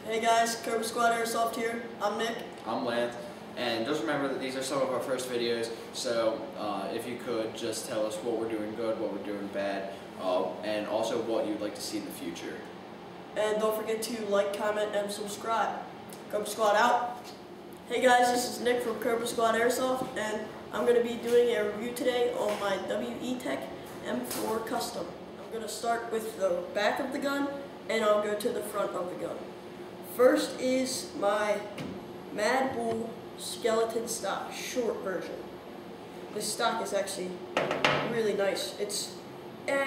Hey guys, Cobra Squad Airsoft here. I'm Nick. I'm Lance. And just remember that these are some of our first videos, so if you could just tell us what we're doing good, what we're doing bad, and also what you'd like to see in the future. And don't forget to like, comment, and subscribe. Cobra Squad out. Hey guys, this is Nick from Cobra Squad Airsoft, and I'm going to be doing a review today on my WE-Tech M4 Custom. I'm going to start with the back of the gun, and I'll go to the front of the gun. First is my Mad Bull skeleton stock, short version. This stock is actually really nice. It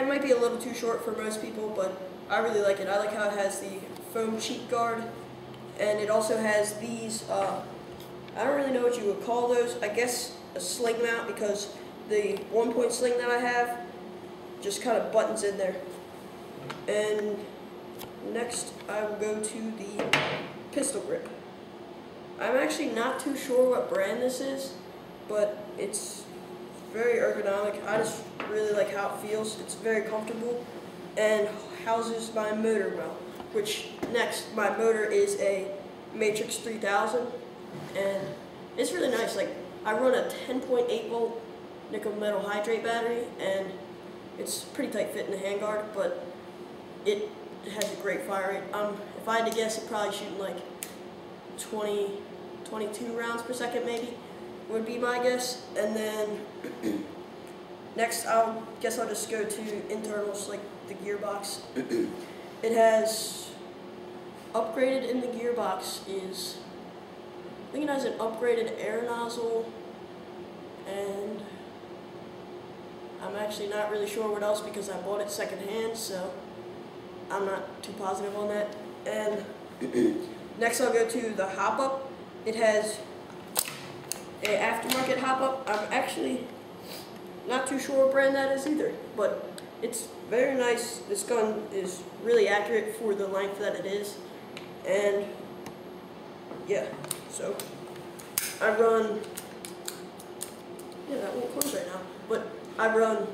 might be a little too short for most people, but I really like it. I like how it has the foam cheek guard, and it also has these, I don't really know what you would call those, I guess a sling mount, because the 1-point sling that I have just kind of buttons in there. And next I will go to the pistol grip. I'm actually not too sure what brand this is, but it's very ergonomic. I just really like how it feels. It's very comfortable and houses my motor well. Which next, my motor is a Matrix 3000, and it's really nice. Like, I run a 10.8 volt nickel metal hydrate battery, and it's pretty tight fit in the handguard, but it has a great fire rate. If I had to guess, it's probably shooting like 22 rounds per second maybe, would be my guess. And then next I'll just go to internals, like the gearbox. It has upgraded in the gearbox is, I think it has an upgraded air nozzle, and I'm actually not really sure what else because I bought it secondhand, so I'm not too positive on that. And next I'll go to the hop-up. It has an aftermarket hop-up. I'm actually not too sure what brand that is either, but it's very nice. This gun is really accurate for the length that it is. And yeah, so I run, that won't close right now, but I run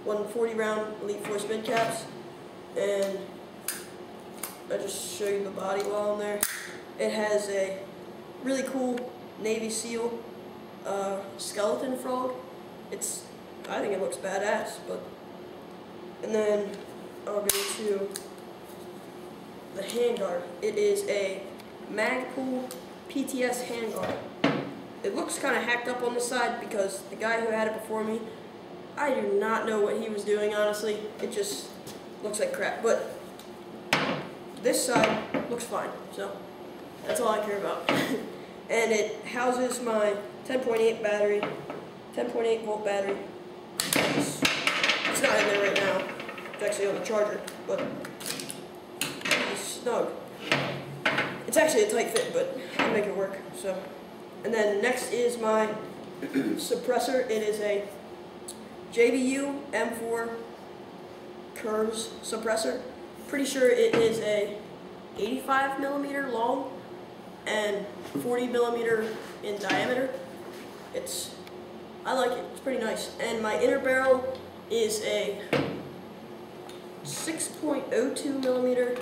140 round Elite Force mid caps, and I'll just show you the body while I'm there. It has a really cool Navy SEAL skeleton frog. I think it looks badass, but, and then I'll go to the handguard. It is a Magpul PTS handguard. It looks kind of hacked up on the side because the guy who had it before me, I do not know what he was doing, honestly. It just looks like crap, but this side looks fine, so that's all I care about. And it houses my 10.8 battery, 10.8 volt battery. It's not in there right now. It's actually on the charger, but it's snug. It's actually a tight fit, but I'll make it work. So, and then next is my suppressor. It is a JBU M4 Curves suppressor. Pretty sure it is a 85 millimeter long and 40 millimeter in diameter. I like it. It's pretty nice. And my inner barrel is a 6.02 millimeter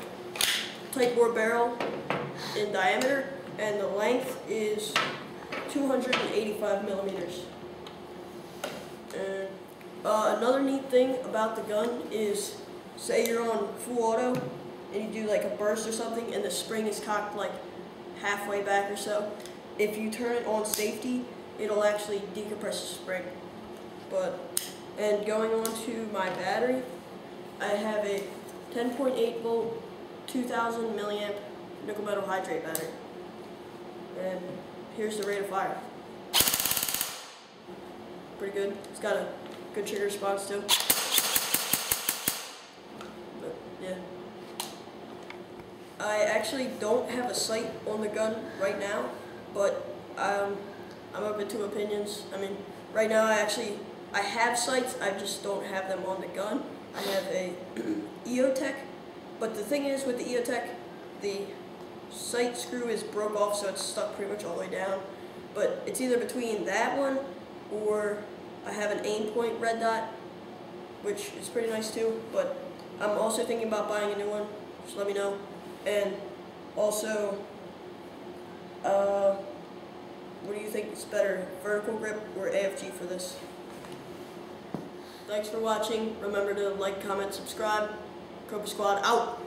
type bore barrel in diameter, and the length is 285 millimeters. And another neat thing about the gun is, say you're on full auto and you do like a burst or something and the spring is cocked like halfway back or so. If you turn it on safety, it'll actually decompress the spring. And going on to my battery, I have a 10.8 volt 2000 milliamp nickel metal hydrate battery. And here's the rate of fire. Pretty good. It's got a good trigger response too. But yeah. I actually don't have a sight on the gun right now, but I'm open to opinions. I mean, right now I have sights, I just don't have them on the gun. I have a EOTech, but the thing is with the EOTech, the sight screw is broke off, so it's stuck pretty much all the way down. But it's either between that one or I have an aim point red dot, which is pretty nice too, but I'm also thinking about buying a new one, just let me know. And Also, what do you think is better, vertical grip or AFG for this? Thanks for watching. Remember to like, comment, subscribe. Cobra Squad out.